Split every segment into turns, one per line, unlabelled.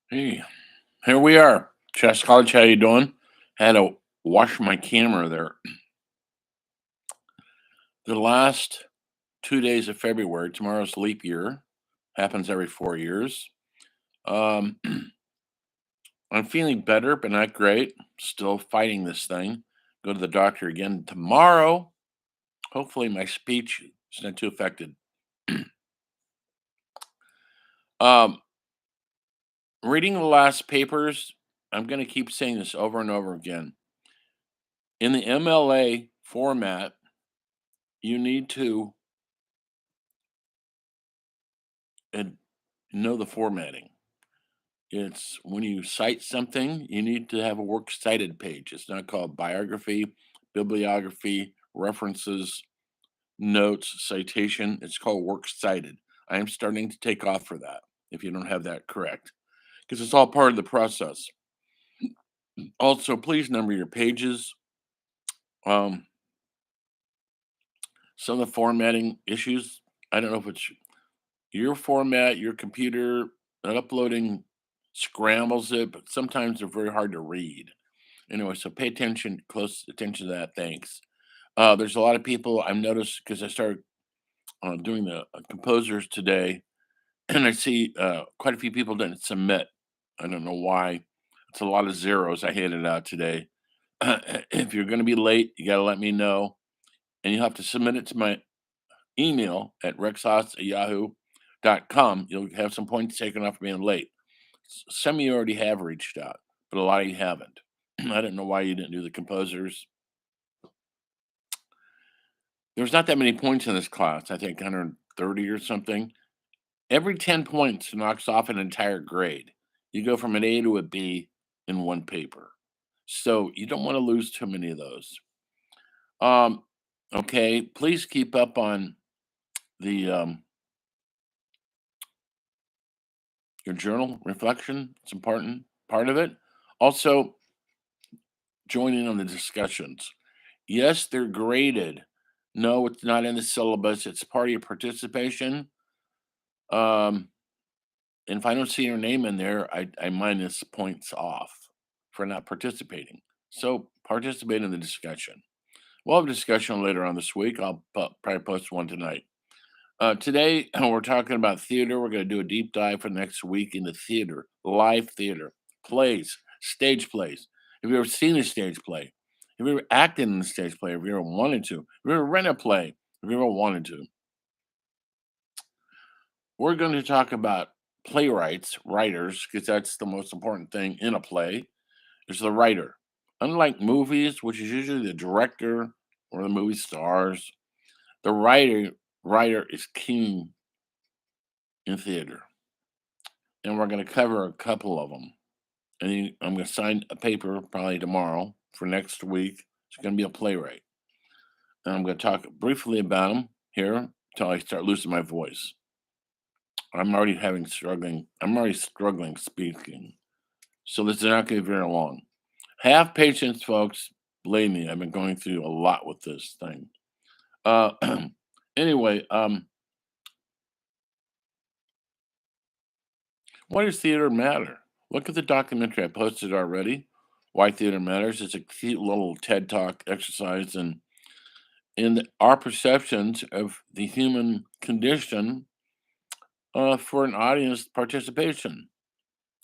Hey, here we are. Chess College, how you doing? Had to wash my camera there. The last 2 days of February, tomorrow's leap year, happens every 4 years. Um, I'm feeling better, but not great. Still fighting this thing. Go to the doctor again tomorrow. Hopefully, my speech is not too affected. um, Reading the last papers, I'm going to keep saying this over and over again. In the MLA format, you need to and know the formatting. It's when you cite something, you need to have a works cited page. It's not called biography, bibliography, references, notes, citation. It's called works cited. I am starting to take off for that if you don't have that correct, because it's all part of the process. Also, please number your pages. Um, some of the formatting issues, I don't know if it's your format, your computer, uploading scrambles it, but sometimes they're very hard to read. Anyway, so pay attention, close attention to that. Thanks. There's a lot of people I've noticed because I started doing the composers today, and I see quite a few people didn't submit. I don't know why. It's a lot of zeros I handed out today. If you're going to be late, you got to let me know, and you have to submit it to my email at rexhaas@yahoo.com. You'll have some points taken off for being late. Some of you already have reached out, but a lot of you haven't. I don't know why you didn't do the composers. There's not that many points in this class. I think 130 or something. Every 10 points knocks off an entire grade. You go from an A to a B in one paper. So you don't want to lose too many of those. Um, okay, please keep up on the your journal reflection. It's important part of it. Also, join in on the discussions. Yes, they're graded. No, it's not in the syllabus. It's part of your participation. Um, And if I don't see your name in there, I minus points off for not participating. So participate in the discussion. We'll have a discussion later on this week. I'll probably post one tonight. Today, we're talking about theater. We're going to do a deep dive for next week into theater, live theater, plays, stage plays. Have you ever seen a stage play? Have you ever acted in a stage play? Have you ever wanted to? Have you ever read a play? Have you ever wanted to? We're going to talk about playwrights, writers, because that's the most important thing in a play, is the writer. Unlike movies, which is usually the director or the movie stars, the writer is king in theater. And we're going to cover a couple of them. And I'm going to sign a paper probably tomorrow for next week. It's going to be a playwright. And I'm going to talk briefly about them here until I start losing my voice. I'm already struggling speaking. So this is not going to be very long. Have patience, folks. Believe me, I've been going through a lot with this thing. Uh, anyway, why does theater matter? Look at the documentary I posted already. Why theater matters. It's a cute little TED Talk exercise in our perceptions of the human condition for an audience participation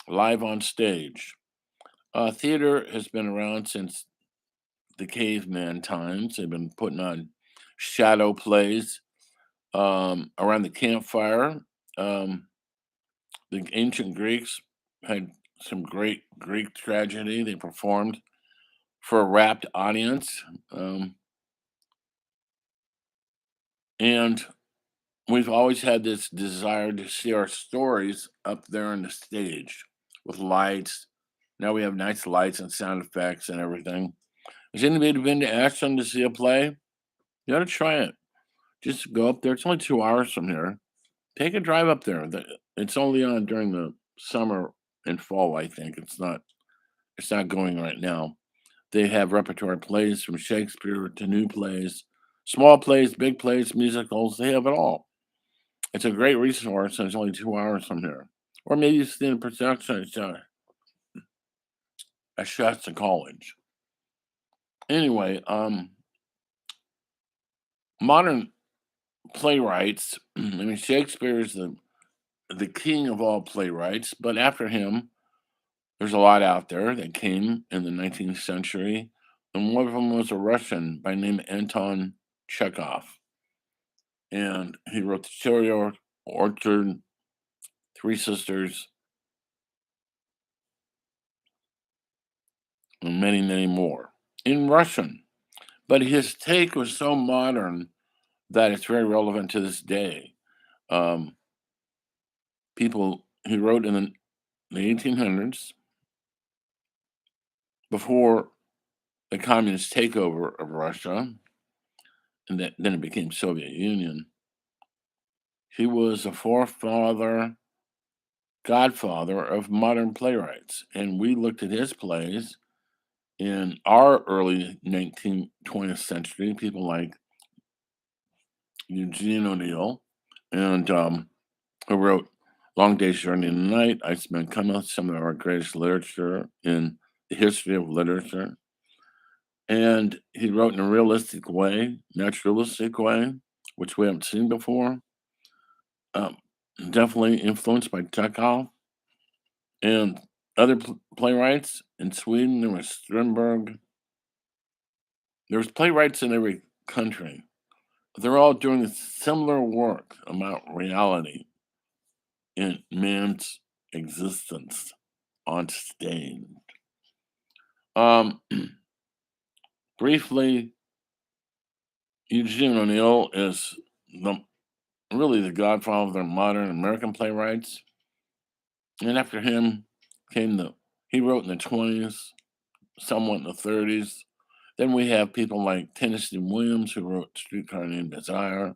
live on stage. Theater has been around since the caveman times. They've been putting on shadow plays around the campfire. Um, the ancient Greeks had some great Greek tragedy. They performed for a rapt audience. And we've always had this desire to see our stories up there on the stage with lights. Now we have nice lights and sound effects and everything. Has anybody been to Ashland to see a play? You ought to try it. Just go up there. It's only 2 hours from here. Take a drive up there. It's only on during the summer and fall, I think. It's not going right now. They have repertoire plays from Shakespeare to new plays, small plays, big plays, musicals. They have it all. It's a great resource, and it's only 2 hours from here. or maybe you see the production at Shasta College. Anyway, modern playwrights. I mean, Shakespeare is the king of all playwrights, but after him, there's a lot out there that came in the 19th century, and one of them was a Russian by name Anton Chekhov, and he wrote the Cherry Orchard, Three Sisters, and many, many more in Russian. But his take was so modern that it's very relevant to this day. Um, People he wrote in the 1800s, before the communist takeover of Russia, and then it became Soviet Union. He was a forefather, godfather of modern playwrights, and we looked at his plays in our early 19th, 20th century. People like Eugene O'Neill, and who wrote Long Day's Journey in the Night, Ice Men Cometh, some of our greatest literature in the history of literature. And he wrote in a realistic way, naturalistic way, which we haven't seen before. Um, Definitely influenced by Chekhov and other playwrights in Sweden. There was Strindberg. There was playwrights in every country. They're all doing similar work about reality in man's existence on stage. Um, Briefly, Eugene O'Neill is really the godfather of modern American playwrights. And after him came he wrote in the 20s, somewhat in the 30s. Then we have people like Tennessee Williams, who wrote Streetcar Named Desire.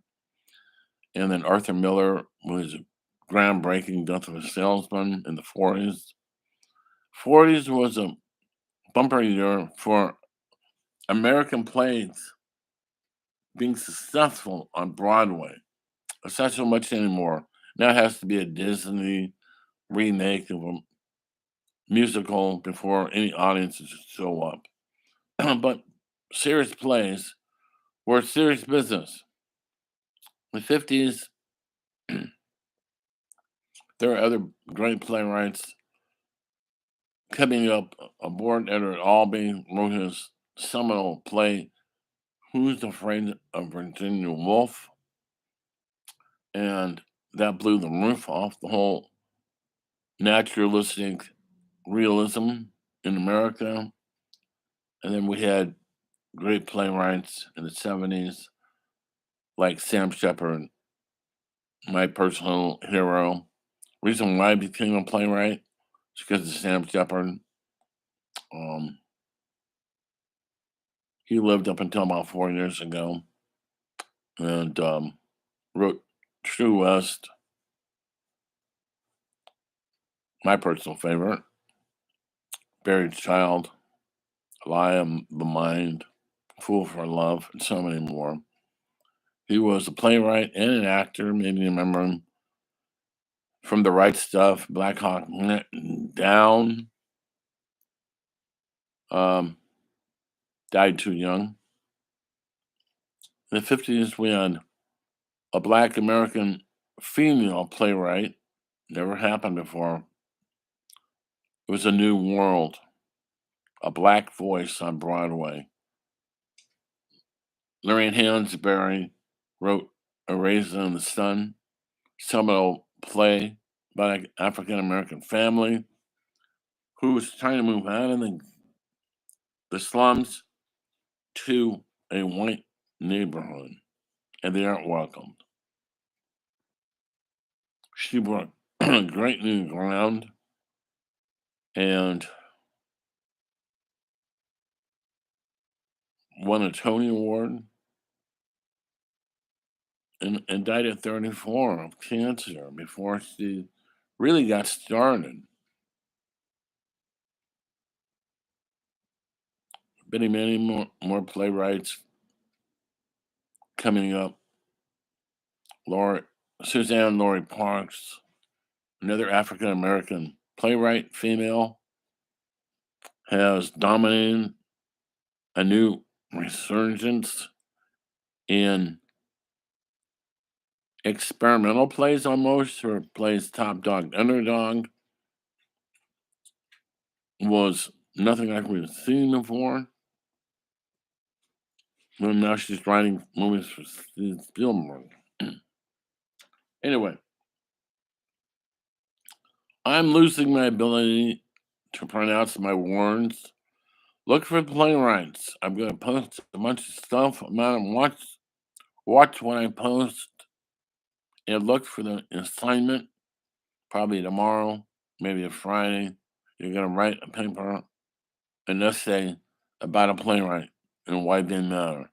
And then Arthur Miller was groundbreaking Death of a Salesman in the 40s. 40s was a bumper year for American plays being successful on Broadway. It's not so much anymore. Now it has to be a Disney remake of a musical before any audiences show up. But serious plays were serious business. In the 50s, there are other great playwrights coming up aboard. Edward Albee wrote his seminal play, Who's Afraid of Virginia Woolf? And that blew the roof off the whole naturalistic realism in America. And then we had great playwrights in the 70s, like Sam Shepard, my personal hero. Reason why I became a playwright is because of Sam Shepard. Um, he lived up until about 4 years ago, and wrote True West, my personal favorite, Buried Child, Lie of the Mind, Fool for Love, and so many more. He was a playwright and an actor. Maybe you remember him from The Right Stuff, Black Hawk Down. Um, Died too young. In the 50s, we had a Black American female playwright. Never happened before. It was a new world, a Black voice on Broadway. Lorraine Hansberry wrote A Raisin in the Sun, seminal play about an African American family who was trying to move out of the slums to a white neighborhood, and they aren't welcomed. She brought great new ground and won a Tony Award and died at 34 of cancer before she really got started. Many more playwrights coming up. Suzan-Lori Parks, another African American playwright, female, has dominated a new resurgence in experimental plays almost, or plays top dog, underdog. Was nothing like we've seen before. Well, now she's writing movies for Spielberg. Anyway, I'm losing my ability to pronounce my words. Look for Playwrights. I'm going to post a bunch of stuff about it. Watch when I post, and look for the assignment. Probably tomorrow, maybe a Friday. You're going to write a paper, an essay about a playwright and why they matter.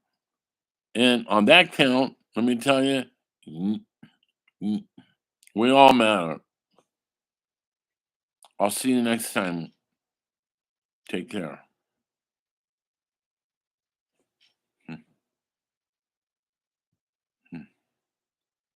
And on that count, let me tell you, we all matter. I'll see you next time. Take care.